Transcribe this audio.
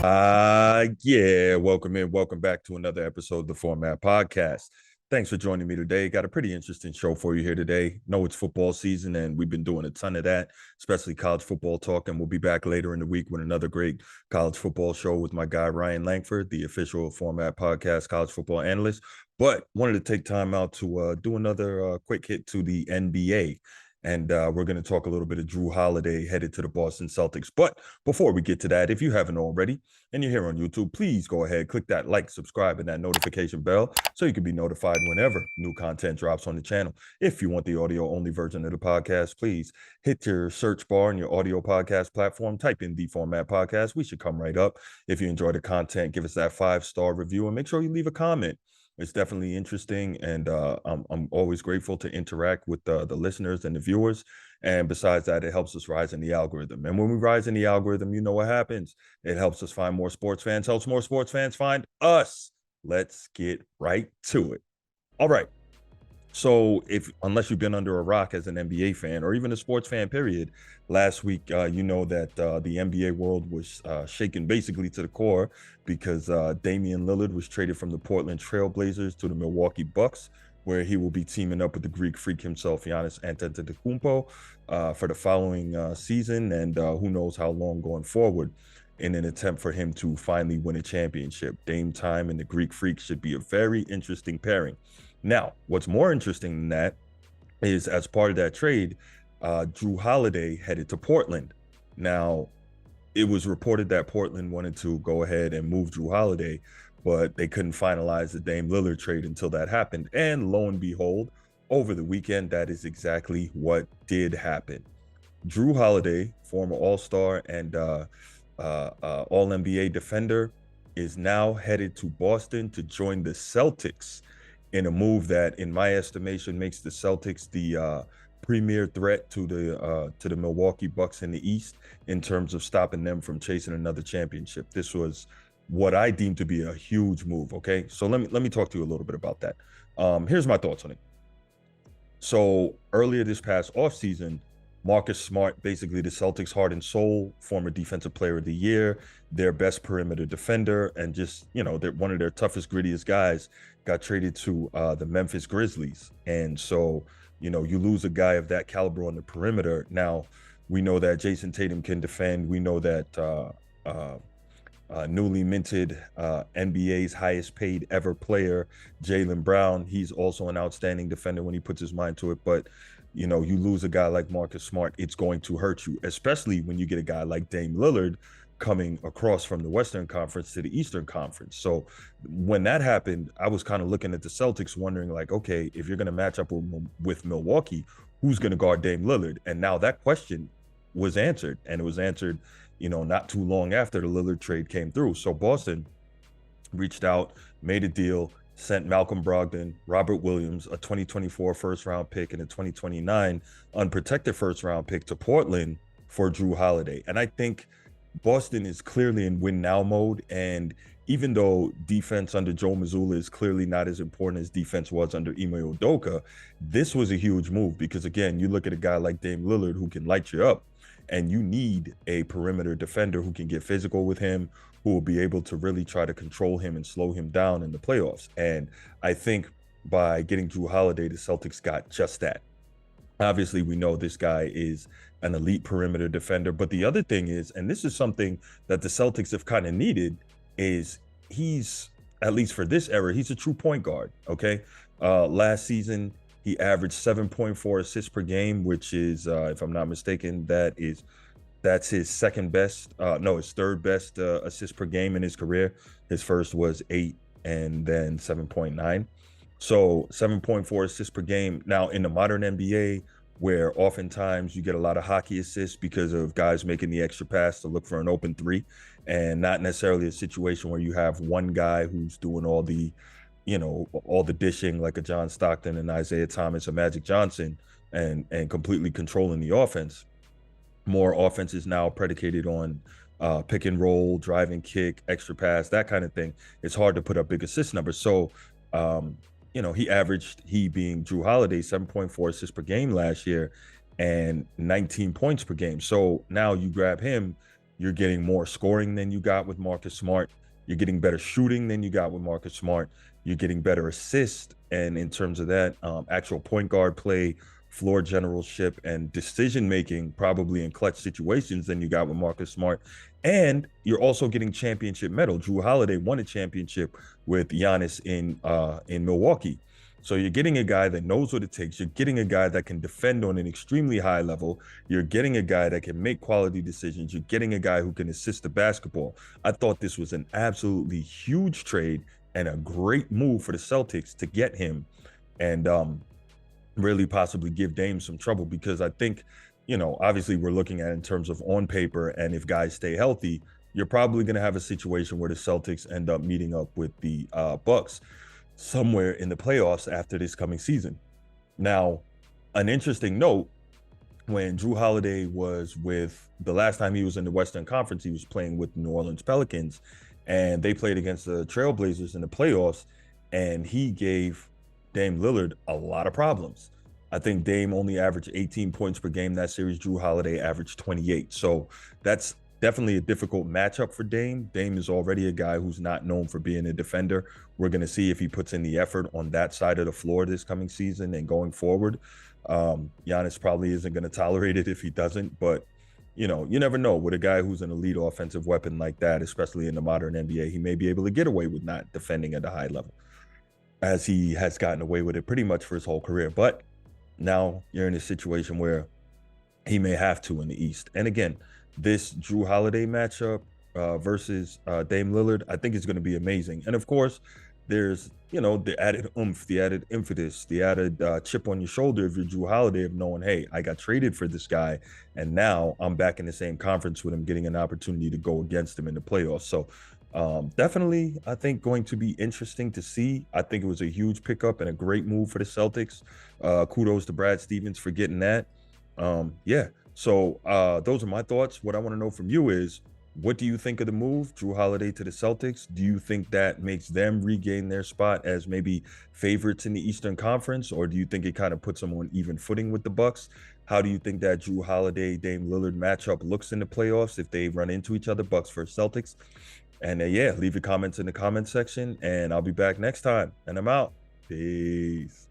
Yeah, welcome in. Welcome back to another episode of the Format Podcast. Thanks for joining me today. Got a pretty interesting show for you here today. Know it's football season, and we've been doing a ton of that, especially college football talk. And we'll be back later in the week with another great college football show with my guy Ryan Langford, the official Format Podcast college football analyst. But wanted to take time out to do another quick hit to the NBA. And we're going to talk a little bit of Jrue Holiday headed to the Boston Celtics. But before we get to that, if you haven't already, and you're here on YouTube, please go ahead, click that like, subscribe, and that notification bell so you can be notified whenever new content drops on the channel. If you want the audio only version of the podcast, please hit your search bar in your audio podcast platform, type in the Format Podcast. We should come right up. If you enjoy the content, give us that 5-star review and make sure you leave a comment. It's definitely interesting, and I'm always grateful to interact with the listeners and the viewers. And besides that, it helps us rise in the algorithm. And when we rise in the algorithm, you know what happens. It helps us find more sports fans, helps more sports fans find us. Let's get right to it. All right. So unless you've been under a rock as an NBA fan or even a sports fan, period, last week, you know that the NBA world was shaken basically to the core because Damian Lillard was traded from the Portland Trailblazers to the Milwaukee Bucks, where he will be teaming up with the Greek freak himself, Giannis Antetokounmpo, for the following season, and who knows how long going forward, in an attempt for him to finally win a championship. Dame time and the Greek freak should be a very interesting pairing. Now, what's more interesting than that is, as part of that trade, Jrue Holiday headed to Portland. Now, it was reported that Portland wanted to go ahead and move Jrue Holiday, but they couldn't finalize the Dame Lillard trade until that happened. And lo and behold, over the weekend, that is exactly what did happen. Jrue Holiday, former All-Star and All-NBA defender, is now headed to Boston to join the Celtics in a move that, in my estimation, makes the Celtics the premier threat to the Milwaukee Bucks in the East in terms of stopping them from chasing another championship. This was what I deem to be a huge move. Okay, so let me talk to you a little bit about that. Here's my thoughts on it. So earlier this past offseason, Marcus Smart, basically the Celtics' heart and soul, former defensive player of the year, their best perimeter defender, and just, they're one of their toughest, grittiest guys, got traded to the Memphis Grizzlies. And so, you lose a guy of that caliber on the perimeter. Now, we know that Jason Tatum can defend. We know that newly minted NBA's highest paid ever player, Jaylen Brown, he's also an outstanding defender when he puts his mind to it. But you lose a guy like Marcus Smart, it's going to hurt you, especially when you get a guy like Dame Lillard coming across from the Western Conference to the Eastern Conference. So when that happened, I was kind of looking at the Celtics wondering, like, okay, if you're going to match up with Milwaukee, who's going to guard Dame Lillard? And now that question was answered, and it was answered, not too long after the Lillard trade came through. So Boston reached out, made a deal, sent Malcolm Brogdon, Robert Williams, a 2024 first-round pick, and a 2029 unprotected first-round pick to Portland for Jrue Holiday. And I think Boston is clearly in win-now mode. And even though defense under Joe Mazzulla is clearly not as important as defense was under Ime Udoka, this was a huge move because, again, you look at a guy like Dame Lillard who can light you up, and you need a perimeter defender who can get physical with him, who will be able to really try to control him and slow him down in the playoffs. And I think by getting Jrue Holiday, the Celtics got just that. Obviously, we know this guy is an elite perimeter defender. But the other thing is, and this is something that the Celtics have kind of needed, is he's, at least for this era, he's a true point guard, okay? Last season, he averaged 7.4 assists per game, which is, if I'm not mistaken, that's his his third best assist per game in his career. His first was 8 and then 7.9. So 7.4 assists per game. Now, in the modern NBA, where oftentimes you get a lot of hockey assists because of guys making the extra pass to look for an open three, and not necessarily a situation where you have one guy who's doing all the dishing like a John Stockton and Isaiah Thomas or Magic Johnson and completely controlling the offense. More offense is now predicated on pick and roll, driving kick, extra pass, that kind of thing. It's hard to put up big assist numbers. So, he being Jrue Holiday, 7.4 assists per game last year and 19 points per game. So now you grab him, You're getting more scoring than you got with Marcus Smart. You're getting better shooting than you got with Marcus Smart. You're getting better assist, and in terms of that, actual point guard play, floor generalship, and decision making, probably in clutch situations than you got with Marcus Smart. And you're also getting championship medal. Jrue Holiday won a championship with Giannis in Milwaukee. So you're getting a guy that knows what it takes. You're getting a guy that can defend on an extremely high level. You're getting a guy that can make quality decisions. You're getting a guy who can assist the basketball. I thought this was an absolutely huge trade and a great move for the Celtics to get him and really possibly give Dame some trouble, because I think, obviously we're looking at it in terms of on paper, and if guys stay healthy, you're probably going to have a situation where the Celtics end up meeting up with the Bucks somewhere in the playoffs after this coming season. Now, an interesting note, when Jrue Holiday was with, the last time he was in the Western Conference, he was playing with the New Orleans Pelicans, and they played against the Trailblazers in the playoffs, and he gave Dame Lillard a lot of problems. I think Dame only averaged 18 points per game that series. Jrue Holiday averaged 28. So that's definitely a difficult matchup for Dame. Dame is already a guy who's not known for being a defender. We're going to see if he puts in the effort on that side of the floor this coming season and going forward. Giannis probably isn't going to tolerate it if he doesn't, but you never know with a guy who's an elite offensive weapon like that, especially in the modern NBA. He may be able to get away with not defending at a high level, as he has gotten away with it pretty much for his whole career. But now you're in a situation where he may have to in the East. And again, this Jrue Holiday matchup versus Dame Lillard, I think is going to be amazing. And of course, there's the added oomph, the added impetus, the added chip on your shoulder if you're Jrue Holiday, of knowing, hey, I got traded for this guy, and now I'm back in the same conference with him, getting an opportunity to go against him in the playoffs. So definitely, I think, going to be interesting to see. I think it was a huge pickup and a great move for the Celtics. Kudos to Brad Stevens for getting that. Yeah. So those are my thoughts. What I want to know from you is, what do you think of the move, Jrue Holiday to the Celtics? Do you think that makes them regain their spot as maybe favorites in the Eastern Conference, or do you think it kind of puts them on even footing with the Bucks? How do you think that Jrue Holiday Dame Lillard matchup looks in the playoffs if they run into each other, Bucks versus Celtics? And yeah, leave your comments in the comment section, and I'll be back next time. And I'm out. Peace.